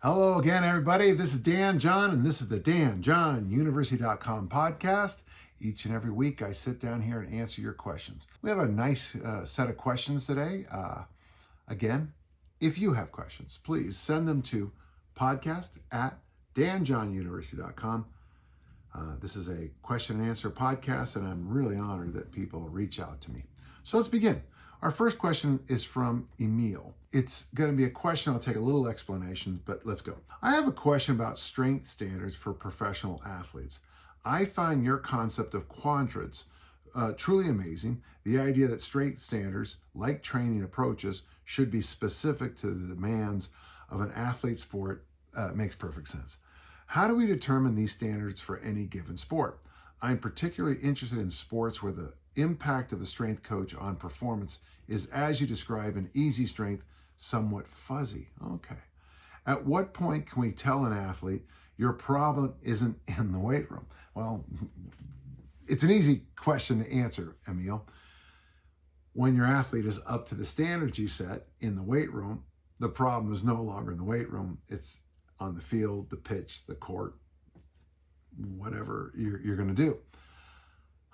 Hello again, everybody. This is Dan John, and this is the DanJohnUniversity.com podcast. Each and every week, I sit down here and answer your questions. We have a nice set of questions today. Again, if you have questions, please send them to podcast@DanJohnUniversity.com. This is a question and answer podcast, and I'm really honored that people reach out to me. So let's begin. Our first question is from Emil. It's going to be a question, I'll take a little explanation, but let's go. I have a question about strength standards for professional athletes. I find your concept of quadrants truly amazing. The idea that strength standards, like training approaches, should be specific to the demands of an athlete sport makes perfect sense. How do we determine these standards for any given sport? I'm particularly interested in sports where the impact of the strength coach on performance is, as you describe, in easy strength, somewhat fuzzy. Okay. At what point can we tell an athlete your problem isn't in the weight room? Well, it's an easy question to answer, Emil. When your athlete is up to the standards you set in the weight room, the problem is no longer in the weight room. It's on the field, the pitch, the court, whatever you're going to do.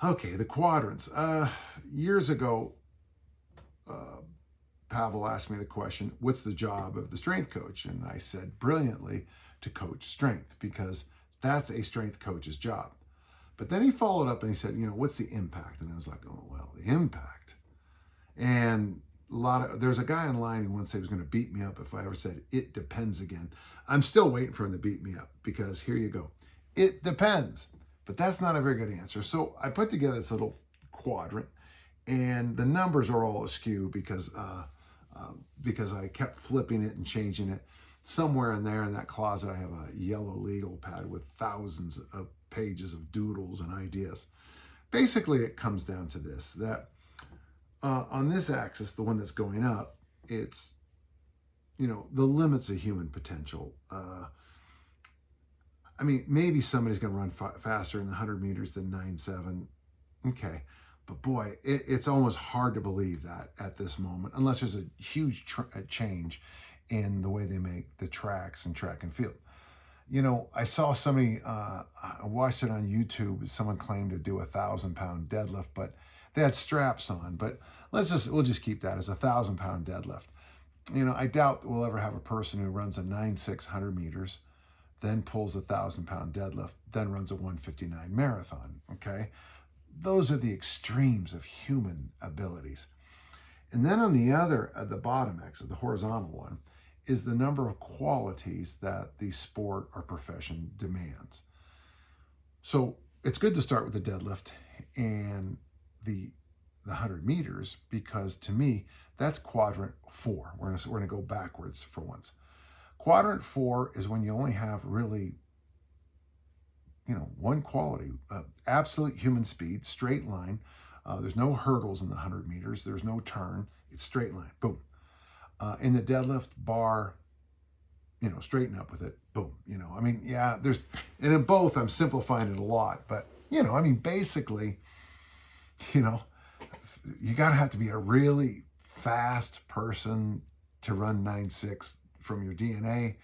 Okay, the quadrants. Years ago, Pavel asked me the question, what's the job of the strength coach? And I said brilliantly, to coach strength, because that's a strength coach's job. But then he followed up and he said, what's the impact? And I was like, oh, well, the impact. And there's a guy online who once said he was going to beat me up if I ever said, it depends again. I'm still waiting for him to beat me up, because here you go. It depends. But that's not a very good answer. So I put together this little quadrant, and the numbers are all askew because I kept flipping it and changing it. Somewhere in there in that closet, I have a yellow legal pad with thousands of pages of doodles and ideas. Basically, it comes down to this, that on this axis, the one that's going up, it's, the limits of human potential. Maybe somebody's going to run faster in the 100 meters than 9.7. Okay. But boy, it's almost hard to believe that at this moment, unless there's a huge change in the way they make the tracks and track and field. I saw somebody, I watched it on YouTube, someone claimed to do 1,000-pound deadlift, but they had straps on. But we'll just keep that as 1,000-pound deadlift. I doubt we'll ever have a person who runs a 9.6 100 meters, then pulls a 1,000-pound deadlift, then runs a 1:59 marathon, okay? Those are the extremes of human abilities. And then on the bottom axis, the horizontal one, is the number of qualities that the sport or profession demands. So it's good to start with the deadlift and the 100 meters, because to me, that's quadrant 4. We're gonna go backwards for once. Quadrant 4 is when you only have really, one quality, absolute human speed, straight line. There's no hurdles in the 100 meters. There's no turn. It's straight line. Boom. In the deadlift, bar, straighten up with it. Boom. And in both, I'm simplifying it a lot, but, basically, you got to have to be a really fast person to run 9.6 from your DNA.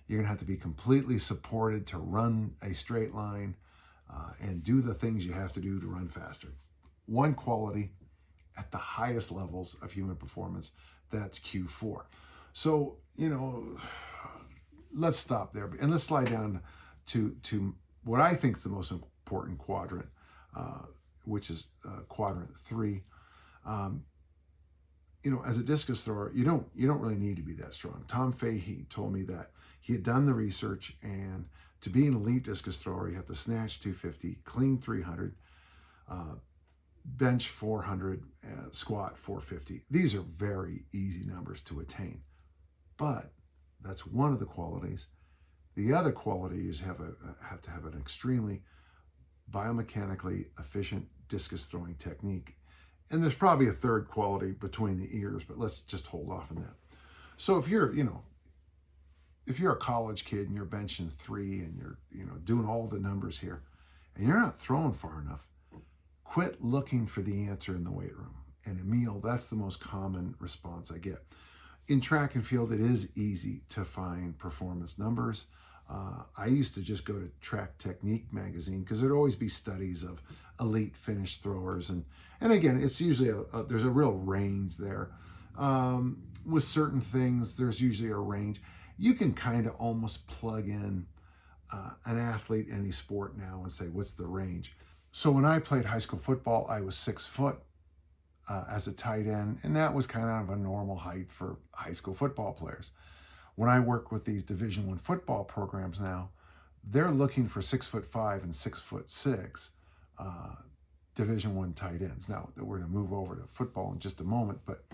You're going to have to be completely supported to run a straight line and do the things you have to do to run faster. One quality at the highest levels of human performance, that's Q4. So, let's stop there. And let's slide down to what I think is the most important quadrant, which is quadrant 3. As a discus thrower, you don't really need to be that strong. Tom Fahey told me that he had done the research, and to be an elite discus thrower, you have to snatch 250, clean 300, bench 400, squat 450. These are very easy numbers to attain, but that's one of the qualities. The other quality is have to have an extremely biomechanically efficient discus throwing technique. And there's probably a third quality between the ears, but let's just hold off on that. So if you're a college kid and you're benching 3 and you're, doing all the numbers here and you're not throwing far enough, quit looking for the answer in the weight room. And Emil, that's the most common response I get. in track and field, it is easy to find performance numbers. I used to just go to Track Technique magazine because there'd always be studies of elite finish throwers. And again, it's usually there's a real range there. With certain things, there's usually a range. You can kind of almost plug in an athlete, any sport now, and say, what's the range? So when I played high school football, I was 6 foot as a tight end, and that was kind of a normal height for high school football players. When I work with these Division I football programs now, they're looking for 6'5" and 6'6" Division I tight ends. Now, we're going to move over to football in just a moment, but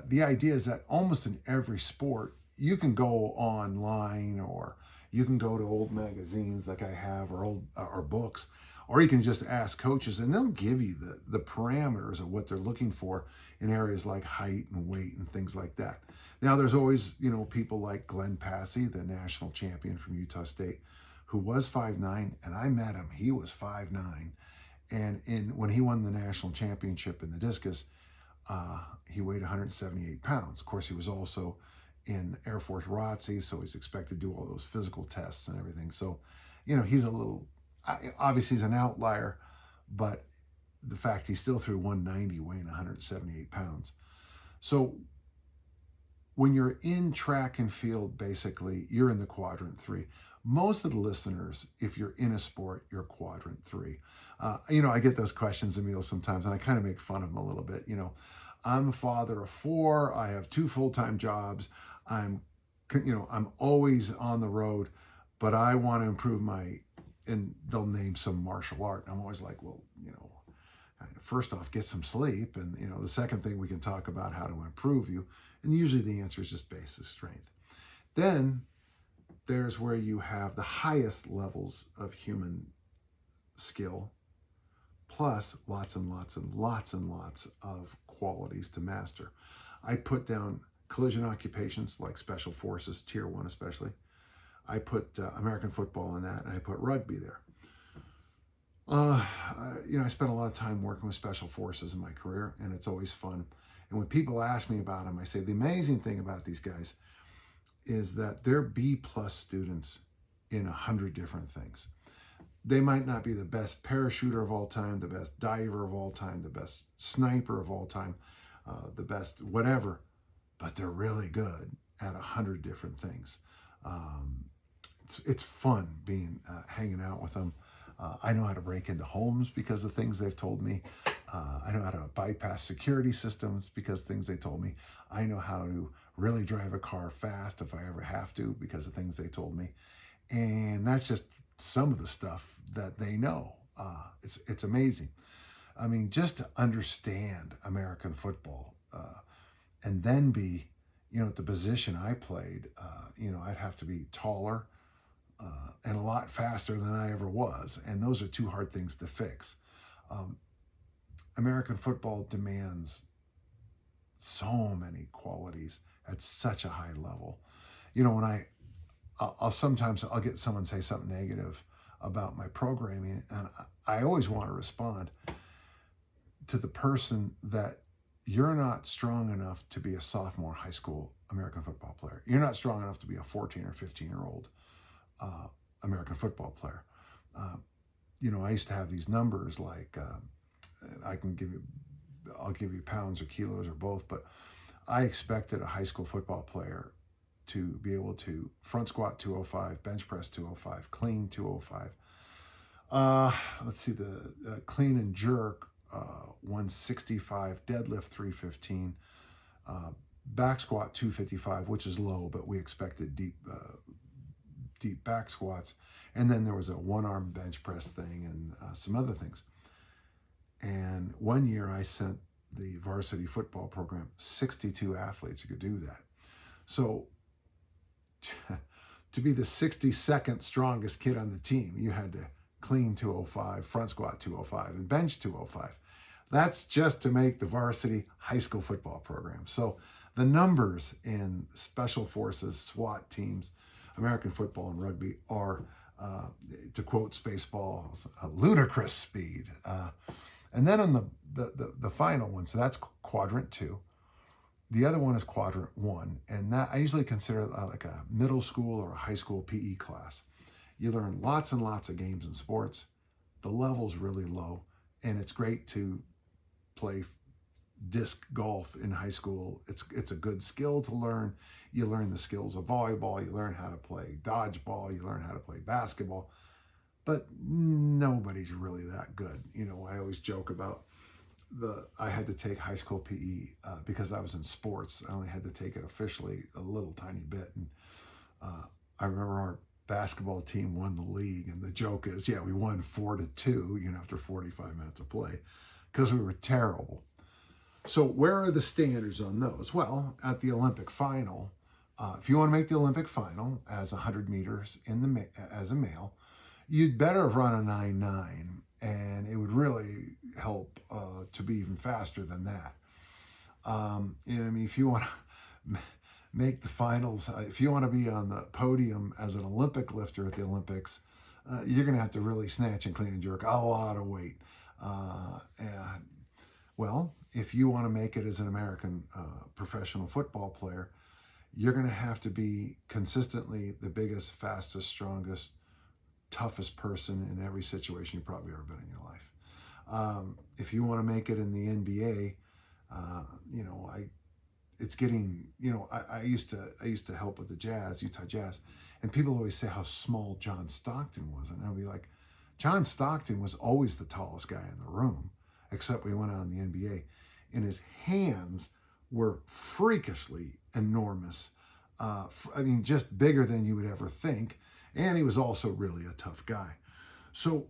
the idea is that almost in every sport, you can go online, or you can go to old magazines like I have, or old or books, or you can just ask coaches, and they'll give you the parameters of what they're looking for in areas like height and weight and things like that. Now, there's always, people like Glenn Passey, the national champion from Utah State, who was 5'9", and I met him. He was 5'9", and when he won the national championship in the discus, he weighed 178 pounds. Of course, he was also in Air Force ROTC, so he's expected to do all those physical tests and everything. So, he's a little, obviously he's an outlier, but the fact he still threw 190 weighing 178 pounds. So when you're in track and field, basically, you're in the quadrant 3. Most of the listeners, if you're in a sport, you're quadrant 3. I get those questions, Emil, sometimes, and I kind of make fun of them a little bit. I'm a father of 4. I have 2 full-time jobs. I'm always on the road, but I want to improve and they'll name some martial art. And I'm always like, well, first off, get some sleep. And, the second thing, we can talk about how to improve you. And usually the answer is just basic strength. Then there's where you have the highest levels of human skill, plus lots and lots and lots and lots of qualities to master. I put down collision occupations like special forces, tier 1 especially. I put American football in that, and I put rugby there. I spent a lot of time working with special forces in my career, and it's always fun. And when people ask me about them, I say the amazing thing about these guys is that they're B+ students in 100 different things. They might not be the best parachuter of all time, the best diver of all time, the best sniper of all time, the best whatever, but they're really good at 100 different things. It's fun hanging out with them. I know how to break into homes because of things they've told me. I know how to bypass security systems because of things they told me. I know how to really drive a car fast if I ever have to because of things they told me. And that's just some of the stuff that they know. It's amazing. I mean, just to understand American football and then be, at the position I played, I'd have to be taller and a lot faster than I ever was. And those are 2 hard things to fix. American football demands so many qualities at such a high level. When I'll get someone say something negative about my programming, and I always want to respond to the person that you're not strong enough to be a sophomore high school American football player. You're not strong enough to be a 14 or 15-year-old American football player. I used to have these numbers like, I'll give you pounds or kilos or both, but I expected a high school football player to be able to front squat 205, bench press 205, clean 205. Let's see, the clean and jerk 165, deadlift 315, back squat 255, which is low, but we expected deep back squats. And then there was a 1-arm bench press thing and some other things. And one year I sent the varsity football program 62 athletes who could do that. So to be the 62nd strongest kid on the team, you had to clean 205, front squat 205, and bench 205. That's just to make the varsity high school football program. So the numbers in special forces, SWAT teams, American football and rugby are, to quote Spaceballs, a ludicrous speed. And then on the final one, so that's quadrant 2. The other one is quadrant 1, and that I usually consider like a middle school or a high school PE class. You learn lots and lots of games and sports. The level's really low, and it's great to play disc golf in high school. It's a good skill to learn. You learn the skills of volleyball, you learn how to play dodgeball, you learn how to play basketball, but nobody's really that good. I always joke about I had to take high school PE because I was in sports. I only had to take it officially a little tiny bit, and I remember our basketball team won the league, and the joke is, yeah, we won 4-2, after 45 minutes of play, because we were terrible. So where are the standards on those? Well, at the Olympic final, if you want to make the Olympic final as 100 meters as a male, you'd better run a 9.9, and it would really help to be even faster than that. If you want to make the finals, if you want to be on the podium as an Olympic lifter at the Olympics, you're going to have to really snatch and clean and jerk a lot of weight. Well, if you want to make it as an American professional football player, you're going to have to be consistently the biggest, fastest, strongest, toughest person in every situation you've probably ever been in your life. If you want to make it in the NBA, it's getting, I used to help with the Jazz, Utah Jazz, and people always say how small John Stockton was, and I'll be like, John Stockton was always the tallest guy in the room, except we went on the NBA, and his hands were freakishly enormous. Just bigger than you would ever think, and he was also really a tough guy. So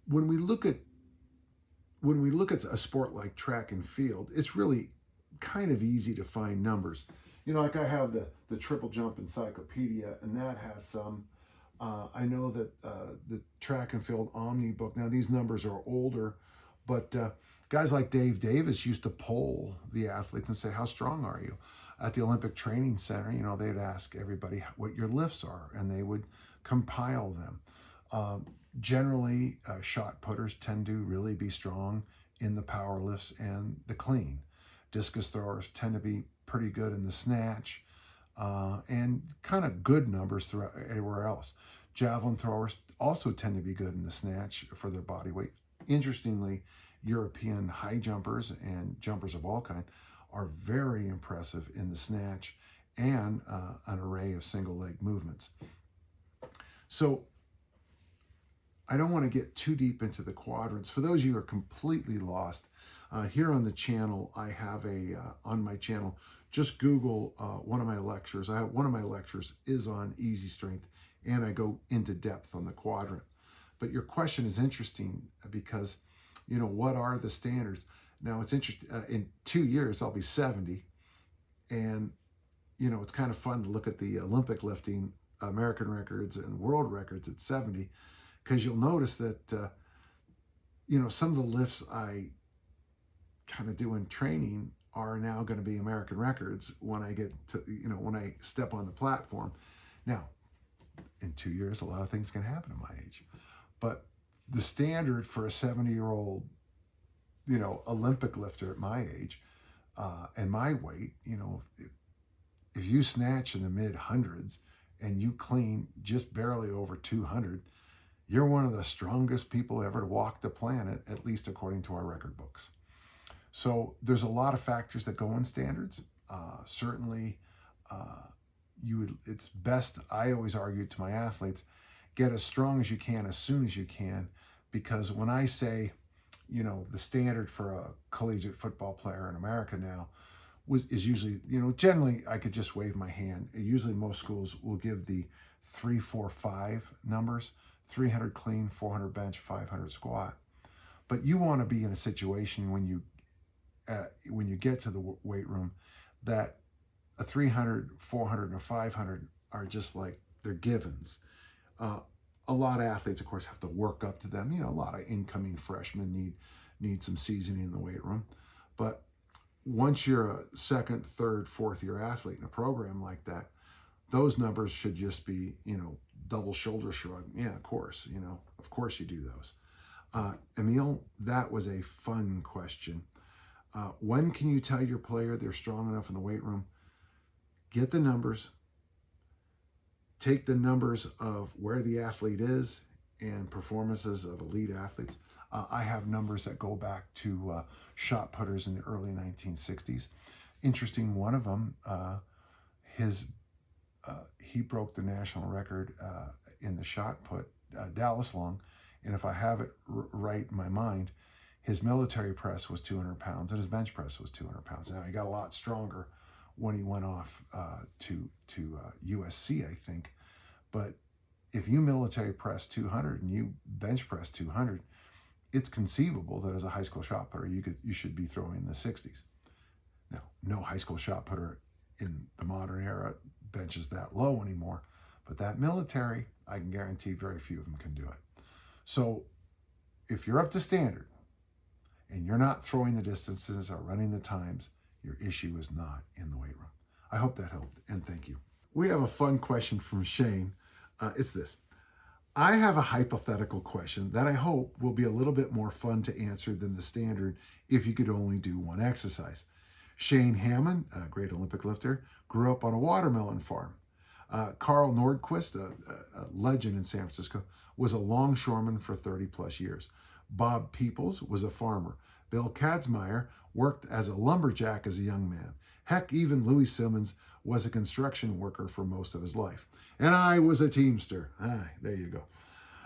when we look at a sport like track and field, it's really kind of easy to find numbers. Like I have the triple jump encyclopedia, and that has some. I know that the track and field Omni book, now these numbers are older, but guys like Dave Davis used to poll the athletes and say, how strong are you? At the Olympic Training Center, they'd ask everybody what your lifts are, and they would compile them. Generally, shot putters tend to really be strong in the power lifts and the clean. Discus throwers tend to be pretty good in the snatch, and kind of good numbers throughout everywhere else. Javelin throwers also tend to be good in the snatch for their body weight. Interestingly, European high jumpers and jumpers of all kind are very impressive in the snatch and an array of single leg movements. So I don't want to get too deep into the quadrants. For those of you who are completely lost, here on the channel, I have on my channel, just Google one of my lectures. One of my lectures is on easy strength, and I go into depth on the quadrant. But your question is interesting because, what are the standards? Now, it's interesting. In 2 years, I'll be 70, and it's kind of fun to look at the Olympic lifting American records and world records at 70, because you'll notice that some of the lifts I kind of do in training are now going to be American records when I get to when I step on the platform. Now, in 2 years, a lot of things can happen at my age, but the standard for a 70-year-old Olympic lifter at my age and my weight, if you snatch in the mid hundreds and you clean just barely over 200, you're one of the strongest people ever to walk the planet, at least according to our record books. So there's a lot of factors that go in standards. Certainly, it's best, I always argue to my athletes, get as strong as you can as soon as you can, because when I say, the standard for a collegiate football player in America now is usually, generally I could just wave my hand. Usually most schools will give the 3, 4, 5 numbers, 300 clean, 400 bench, 500 squat. But you want to be in a situation when you get to the weight room that a 300, 400, and a 500 are just like, they're givens. A lot of athletes, of course, have to work up to them. A lot of incoming freshmen need some seasoning in the weight room. But once you're a second, third, fourth year athlete in a program like that, those numbers should just be, double shoulder shrug. Yeah, of course, you do those. Emil, that was a fun question. When can you tell your player they're strong enough in the weight room? Get the numbers. Take the numbers of where the athlete is and performances of elite athletes. I have numbers that go back to shot putters in the early 1960s. Interesting, one of them, he broke the national record in the shot put, Dallas long, and if I have it right in my mind, his military press was 200 pounds and his bench press was 200 pounds. Now, he got a lot stronger when he went off to USC, I think. But if you military press 200 and you bench press 200, it's conceivable that as a high school shot putter, you should be throwing in the 60s. Now, no high school shot putter in the modern era benches that low anymore, but that military, I can guarantee very few of them can do it. So if you're up to standard and you're not throwing the distances or running the times, your issue is not in the weight room. I hope that helped, and thank you. We have a fun question from Shane. It's this. I have a hypothetical question that I hope will be a little bit more fun to answer than the standard if you could only do one exercise. Shane Hammond, a great Olympic lifter, grew up on a watermelon farm. Carl Nordquist, a legend in San Francisco, was a longshoreman for 30 plus years. Bob Peoples was a farmer. Bill Katzmeyer worked as a lumberjack as a young man. Heck, even Louis Simmons was a construction worker for most of his life. And I was a teamster. There you go.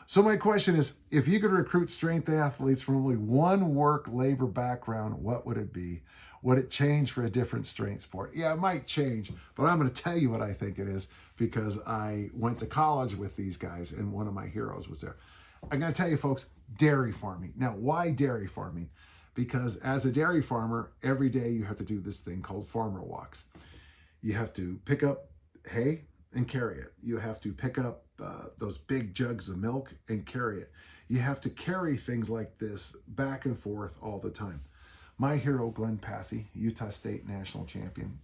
So my question is, if you could recruit strength athletes from only one work labor background, what would it be? Would it change for a different strength sport? Yeah, it might change, but I'm going to tell you what I think it is because I went to college with these guys and one of my heroes was there. I'm going to tell you folks, dairy farming. Now, why dairy farming? Because as a dairy farmer, every day you have to do this thing called farmer walks. You have to pick up hay and carry it. You have to pick up those big jugs of milk and carry it. You have to carry things like this back and forth all the time. My hero, Glenn Passy, Utah State national champion,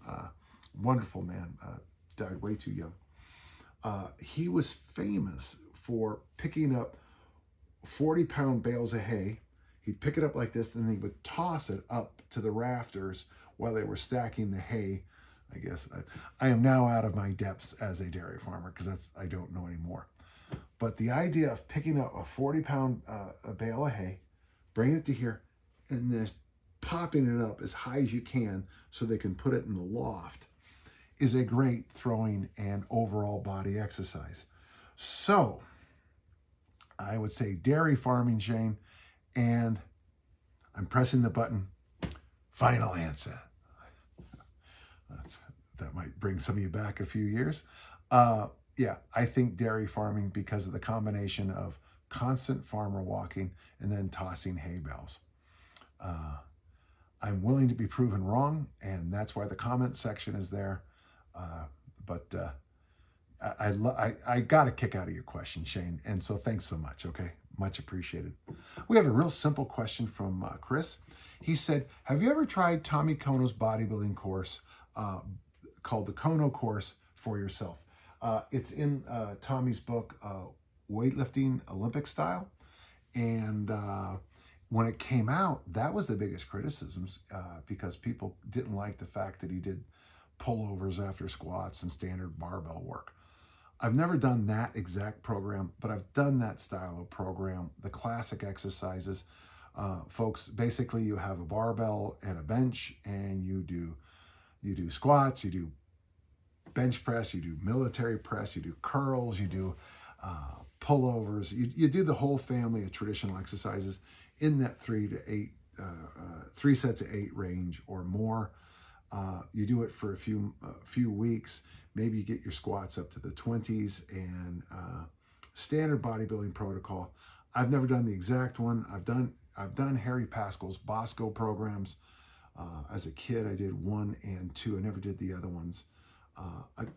wonderful man, died way too young. He was famous for picking up 40-pound bales of hay. He'd pick it up like this, and he would toss it up to the rafters while they were stacking the hay. I guess I am now out of my depths as a dairy farmer because I don't know anymore. But the idea of picking up a 40-pound bale of hay, bringing it to here, and then popping it up as high as you can so they can put it in the loft is a great throwing and overall body exercise. So I would say dairy farming, Shane, and I'm pressing the button. Final answer. That might bring some of you back a few years. Yeah, I think dairy farming because of the combination of constant farmer walking and then tossing hay bales. I'm willing to be proven wrong, and that's why the comment section is there. But I got a kick out of your question, Shane, and so thanks so much, okay? Much appreciated. We have a real simple question from Chris. He said, have you ever tried Tommy Kono's bodybuilding course called the Kono course for yourself? It's in Tommy's book, Weightlifting Olympic Style. And when it came out, that was the biggest criticisms because people didn't like the fact that he did pullovers after squats and standard barbell work. I've never done that exact program, but I've done that style of program, the classic exercises. Folks, basically you have a barbell and a bench, and you do squats, you do bench press, you do military press, you do curls, you do pullovers. You do the whole family of traditional exercises in that 3 sets of 8 range or more. You do it for a few weeks. Maybe you get your squats up to the 20s and standard bodybuilding protocol. I've never done the exact one. I've done Harry Pascal's Bosco programs. As a kid, I did 1 and 2. I never did the other ones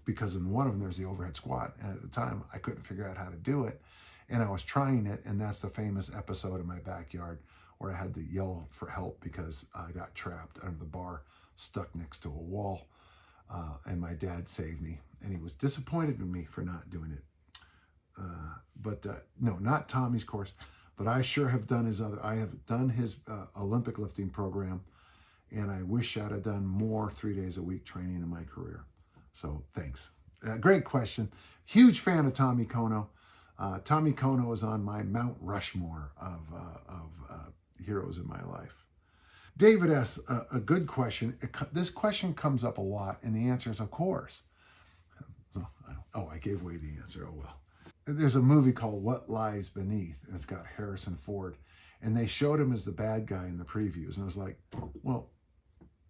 because in one of them there's the overhead squat. And at the time, I couldn't figure out how to do it. And I was trying it, and that's the famous episode in my backyard where I had to yell for help because I got trapped under the bar, stuck next to a wall. And my dad saved me, and he was disappointed in me for not doing it. No, not Tommy's course, but I sure have done I have done his Olympic lifting program, and I wish I'd have done more 3 days a week training in my career. So thanks. Great question. Huge fan of Tommy Kono. Tommy Kono is on my Mount Rushmore of heroes in my life. David asks a good question. This question comes up a lot, and the answer is, of course. Oh, I gave away the answer. Oh, well. There's a movie called What Lies Beneath, and it's got Harrison Ford. And they showed him as the bad guy in the previews. And I was like, well,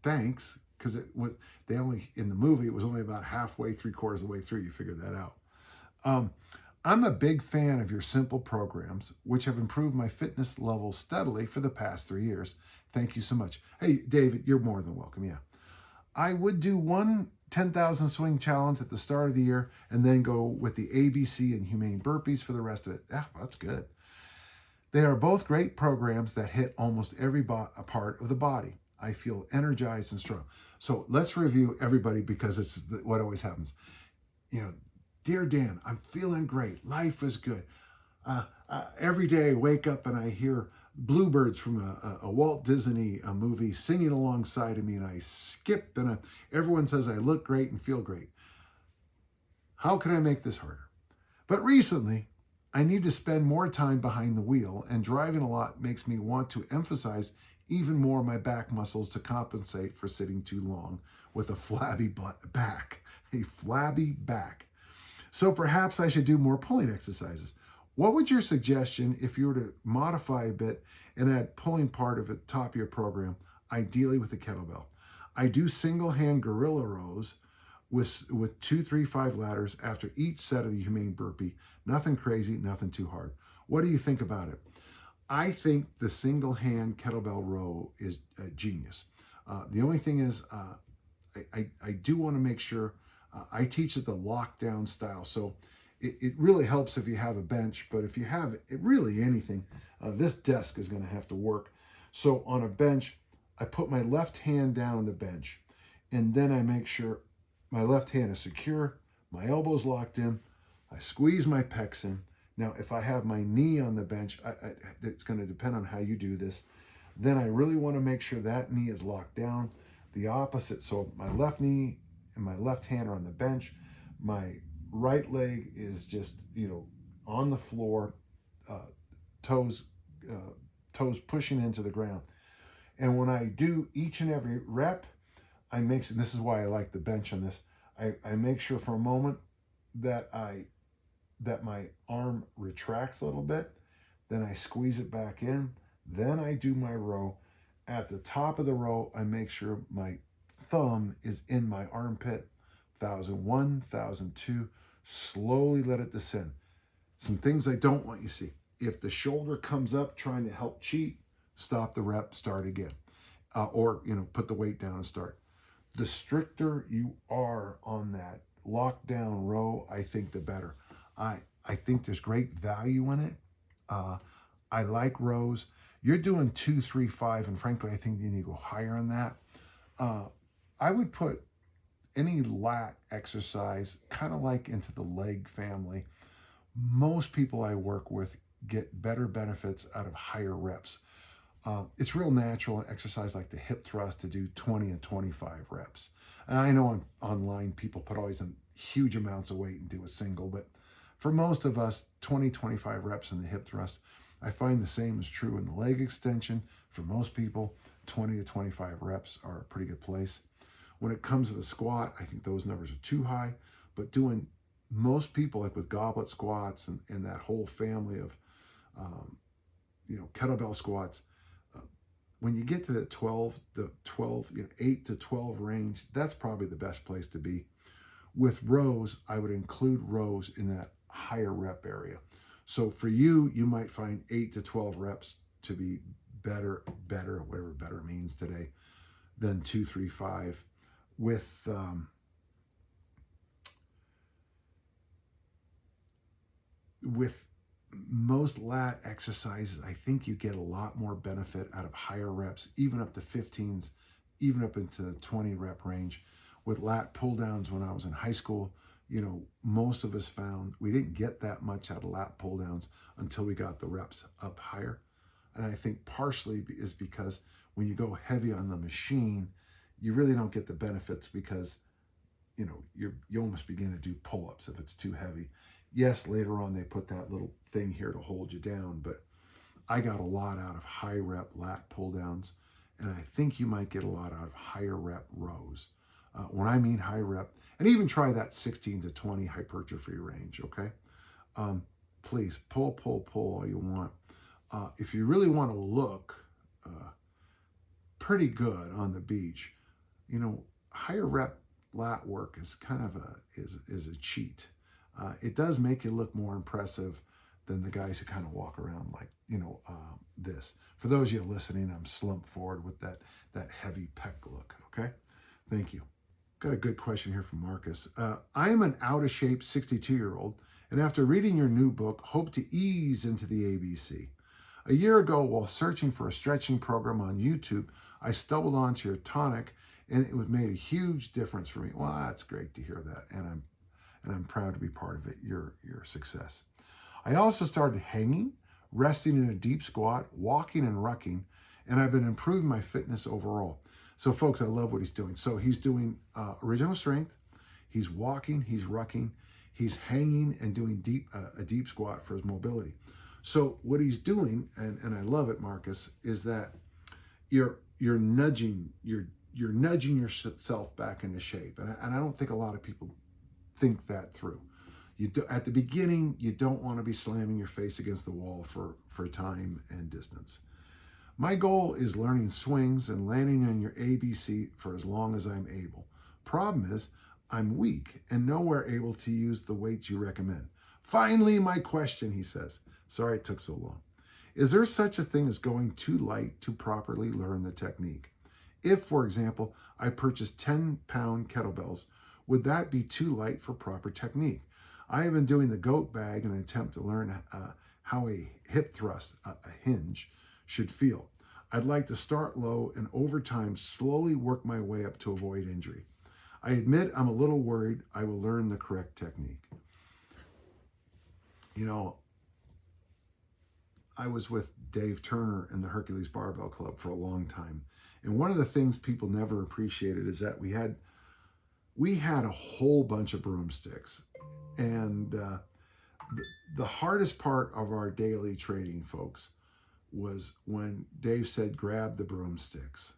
thanks. Because in the movie, it was only about halfway, 3/4 of the way through. You figured that out. I'm a big fan of your simple programs, which have improved my fitness level steadily for the past 3 years. Thank you so much. Hey, David, you're more than welcome. Yeah. I would do one 10,000 swing challenge at the start of the year and then go with the ABC and humane burpees for the rest of it. Yeah, that's good. They are both great programs that hit almost every part of the body. I feel energized and strong. So let's review everybody, because it's what always happens. Dear Dan, I'm feeling great. Life is good. Every day I wake up and I hear bluebirds from a Walt Disney movie singing alongside of me, and I skip, and everyone says I look great and feel great. How can I make this harder? But recently, I need to spend more time behind the wheel, and driving a lot makes me want to emphasize even more my back muscles to compensate for sitting too long with a flabby back. A flabby back. So perhaps I should do more pulling exercises. What would your suggestion if you were to modify a bit and add pulling part of the top of your program, ideally with a kettlebell? I do single hand gorilla rows with 2, 3, 5 ladders after each set of the humane burpee. Nothing crazy, nothing too hard. What do you think about it? I think the single hand kettlebell row is genius. The only thing is, I do want to make sure I teach it the lockdown style. So it really helps if you have a bench, but if you have really anything, this desk is going to have to work. So on a bench, I put my left hand down on the bench, and then I make sure my left hand is secure, my elbow's locked in, I squeeze my pecs in. Now, if I have my knee on the bench, it's going to depend on how you do this. Then I really want to make sure that knee is locked down. The opposite, so my left knee and my left hand are on the bench. My right leg is just, on the floor, toes pushing into the ground. And when I do each and every rep, and this is why I like the bench on this, I make sure for a moment that my arm retracts a little bit, then I squeeze it back in, then I do my row. At the top of the row, I make sure my thumb is in my armpit. 1,001, 1,002, slowly let it descend. Some things I don't want you to see. If the shoulder comes up trying to help cheat, stop the rep, start again. Or put the weight down and start. The stricter you are on that lockdown row, I think the better. I think there's great value in it. I like rows. You're doing 2, 3, 5, and frankly, I think you need to go higher on that. I would put any lat exercise kind of like into the leg family. Most people I work with get better benefits out of higher reps. It's real natural in exercise like the hip thrust to do 20 and 25 reps. And I know online people put always in huge amounts of weight and do a single, but for most of us, 20, 25 reps in the hip thrust. I find the same is true in the leg extension. For most people, 20 to 25 reps are a pretty good place. When it comes to the squat, I think those numbers are too high, but doing most people, like with goblet squats and that whole family of, kettlebell squats, when you get to the 8 to 12 range, that's probably the best place to be. With rows, I would include rows in that higher rep area. So for you, you might find 8 to 12 reps to be better, whatever better means today, than 2, 3, 5. With most lat exercises, I think you get a lot more benefit out of higher reps, even up to 15s, even up into the 20 rep range. With lat pull downs when I was in high school, most of us found we didn't get that much out of lat pull downs until we got the reps up higher. And I think partially is because when you go heavy on the machine, you really don't get the benefits because, you know, you almost begin to do pull-ups if it's too heavy. Yes, later on they put that little thing here to hold you down, but I got a lot out of high rep lat pull downs, and I think you might get a lot out of higher rep rows. When I mean high rep, and even try that 16 to 20 hypertrophy range, okay? Please pull all you want. If you really want to look pretty good on the beach, you know, higher rep lat work is kind of is a cheat. It does make you look more impressive than the guys who kind of walk around like, you know, this. For those of you listening, I'm slumped forward with that heavy pec look, okay? Thank you. Got a good question here from Marcus. I am an out-of-shape 62-year-old, and after reading your new book, hope to ease into the ABC. A year ago, while searching for a stretching program on YouTube, I stumbled onto your tonic, and it made a huge difference for me. Well, that's great to hear that, and I'm proud to be part of it, your success. I also started hanging, resting in a deep squat, walking and rucking, and I've been improving my fitness overall. So folks, I love what he's doing. So he's doing original strength, he's walking, he's rucking, he's hanging and doing a deep squat for his mobility. So what he's doing, and I love it, Marcus, is that you're nudging yourself back into shape. And I don't think a lot of people think that through. At the beginning, you don't want to be slamming your face against the wall for time and distance. My goal is learning swings and landing on your ABC for as long as I'm able. Problem is, I'm weak and nowhere able to use the weights you recommend. Finally, my question, he says. Sorry it took so long. Is there such a thing as going too light to properly learn the technique? If, for example, I purchased 10-pound kettlebells, would that be too light for proper technique? I have been doing the goat bag in an attempt to learn how a hip thrust, a hinge, should feel. I'd like to start low and over time slowly work my way up to avoid injury. I admit I'm a little worried I will learn the correct technique. You know, I was with Dave Turner in the Hercules Barbell Club for a long time. And one of the things people never appreciated is that we had a whole bunch of broomsticks. And the hardest part of our daily training, folks, was when Dave said, grab the broomsticks.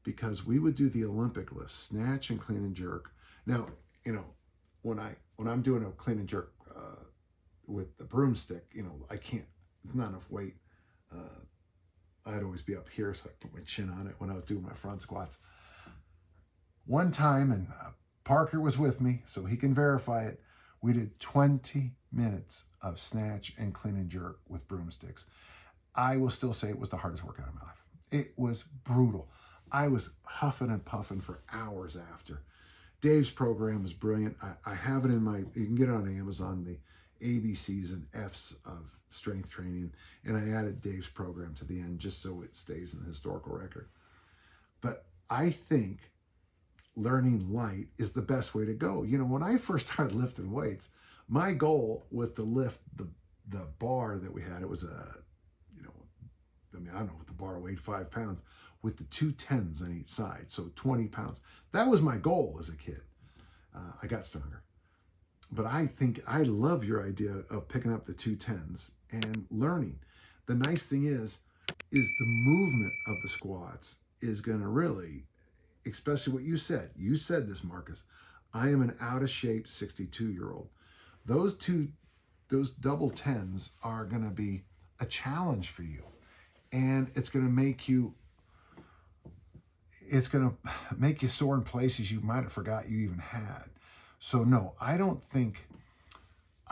Because we would do the Olympic lifts, snatch and clean and jerk. Now, you know, when I'm doing a clean and jerk with the broomstick, you know, I can't, not enough weight. I'd always be up here, so I put my chin on it when I was doing my front squats. One time, and Parker was with me, so he can verify it, we did 20 minutes of snatch and clean and jerk with broomsticks. I will still say it was the hardest workout of my life. It was brutal. I was huffing and puffing for hours after. Dave's program is brilliant. I have it you can get it on Amazon, the ABCs and Fs of strength training, and I added Dave's program to the end just so it stays in the historical record. But I think learning light is the best way to go. You know, when I first started lifting weights, my goal was to lift the bar that we had. It was I don't know what the bar weighed, 5 pounds, with the 2 10s on each side, so 20 pounds. That was my goal as a kid. I got stronger. But I love your idea of picking up the 2 10s and learning. The nice thing is the movement of the squats is going to really, especially what you said. You said this, Marcus. I am an out-of-shape 62-year-old. Those double 10s are going to be a challenge for you. And it's going to make you sore in places you might have forgot you even had. So no, I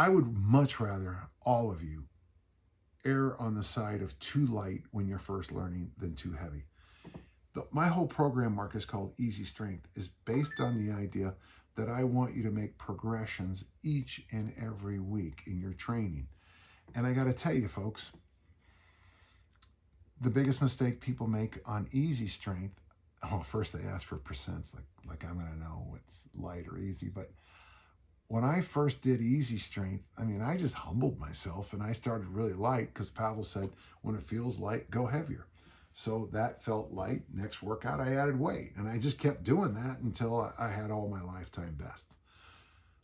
would much rather all of you err on the side of too light when you're first learning than too heavy. My whole program, Marcus, called Easy Strength, is based on the idea that I want you to make progressions each and every week in your training. And I got to tell you, folks, the biggest mistake people make on Easy Strength, first they ask for percents, like I'm going to know what's light or easy, but when I first did easy strength, I mean, I just humbled myself and I started really light because Pavel said, when it feels light, go heavier. So that felt light. Next workout, I added weight. And I just kept doing that until I had all my lifetime best.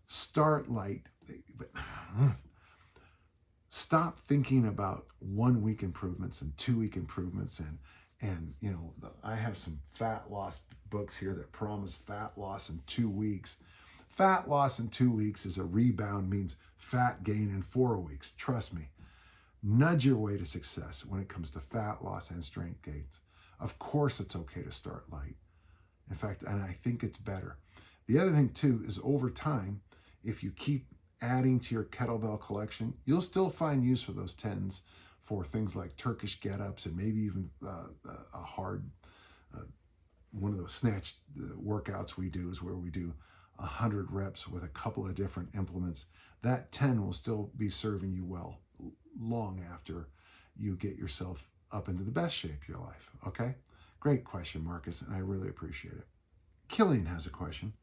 Start light. But stop thinking about 1 week improvements and 2 week improvements. And you know, I have some fat loss books here that promise fat loss in 2 weeks. Fat loss in 2 weeks is a rebound, means fat gain in 4 weeks. Trust me. Nudge your way to success when it comes to fat loss and strength gains. Of course, it's okay to start light. In fact, and I think it's better. The other thing too is over time, if you keep adding to your kettlebell collection, you'll still find use for those tens for things like Turkish get-ups and maybe even a hard, one of those snatch workouts we do is where we do 100 reps with a couple of different implements. That 10 will still be serving you well long after you get yourself up into the best shape of your life, okay? Great question, Marcus, and I really appreciate it. Killian has a question.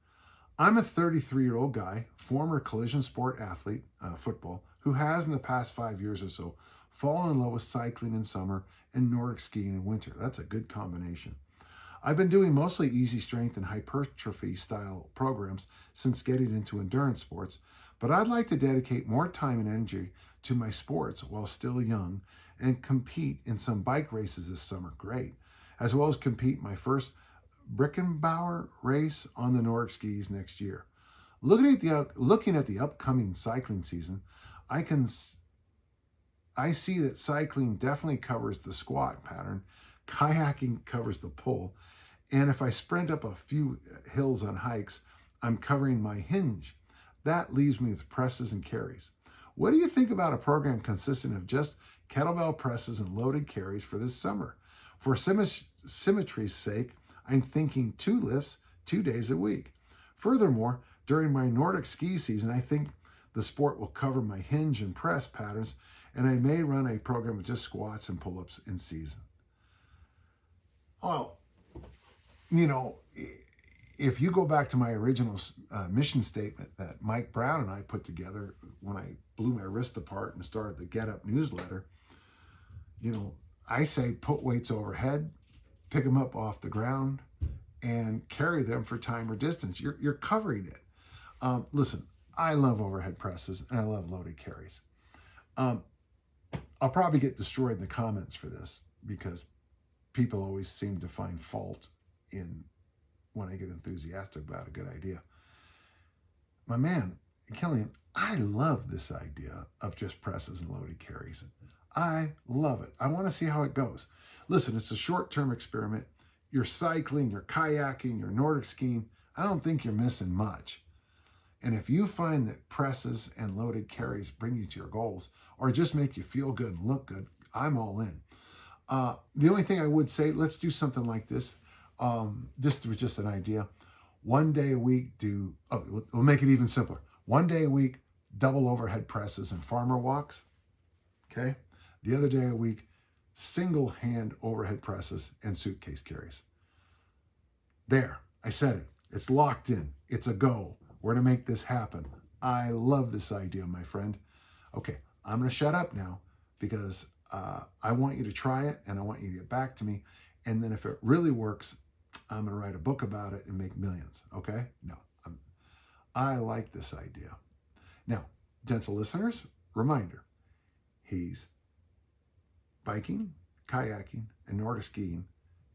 I'm a 33-year-old guy, former collision sport athlete, football, who has in the past 5 years or so fallen in love with cycling in summer and Nordic skiing in winter. That's a good combination. I've been doing mostly easy strength and hypertrophy style programs since getting into endurance sports, but I'd like to dedicate more time and energy to my sports while still young and compete in some bike races this summer. Great. As well as compete my first Brickenbauer race on the Nordic skis next year. Looking at the upcoming cycling season, I see that cycling definitely covers the squat pattern, kayaking covers the pull, and if I sprint up a few hills on hikes, I'm covering my hinge. That leaves me with presses and carries. What do you think about a program consisting of just kettlebell presses and loaded carries for this summer? For symmetry's sake, I'm thinking 2 lifts, 2 days a week. Furthermore, during my Nordic ski season, I think the sport will cover my hinge and press patterns, and I may run a program with just squats and pull-ups in season. Well, you know, if you go back to my original mission statement that Mike Brown and I put together when I blew my wrist apart and started the Get Up newsletter, you know, I say put weights overhead, pick them up off the ground, and carry them for time or distance. You're covering it. Listen, I love overhead presses and I love loaded carries. I'll probably get destroyed in the comments for this because people always seem to find fault in when I get enthusiastic about a good idea. My man, Killian, I love this idea of just presses and loaded carries. I love it. I want to see how it goes. Listen, it's a short-term experiment. You're cycling, you're kayaking, you're Nordic skiing. I don't think you're missing much. And if you find that presses and loaded carries bring you to your goals or just make you feel good and look good, I'm all in. The only thing I would say, let's do something like this. This was just an idea. 1 day a week, we'll make it even simpler. 1 day a week, double overhead presses and farmer walks. Okay. The other day a week, single hand overhead presses and suitcase carries. There, I said it. It's locked in. It's a go. We're going to make this happen. I love this idea, my friend. Okay, I'm going to shut up now because I want you to try it and I want you to get back to me. And then if it really works, I'm going to write a book about it and make millions. Okay? No, I like this idea. Now, gentle listeners, reminder, he's biking, kayaking, and Nordic skiing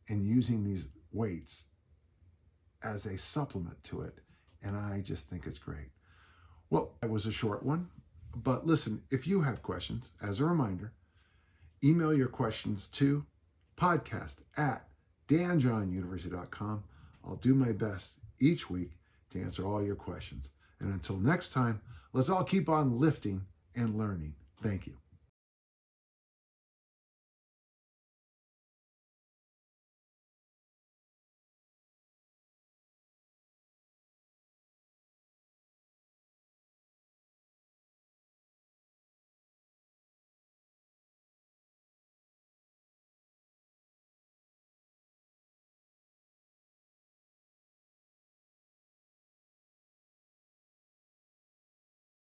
and using these weights as a supplement to it. And I just think it's great. Well, it was a short one, but listen, if you have questions, as a reminder, email your questions to podcast@danjohnuniversity.com. I'll do my best each week to answer all your questions. And until next time, let's all keep on lifting and learning. Thank you.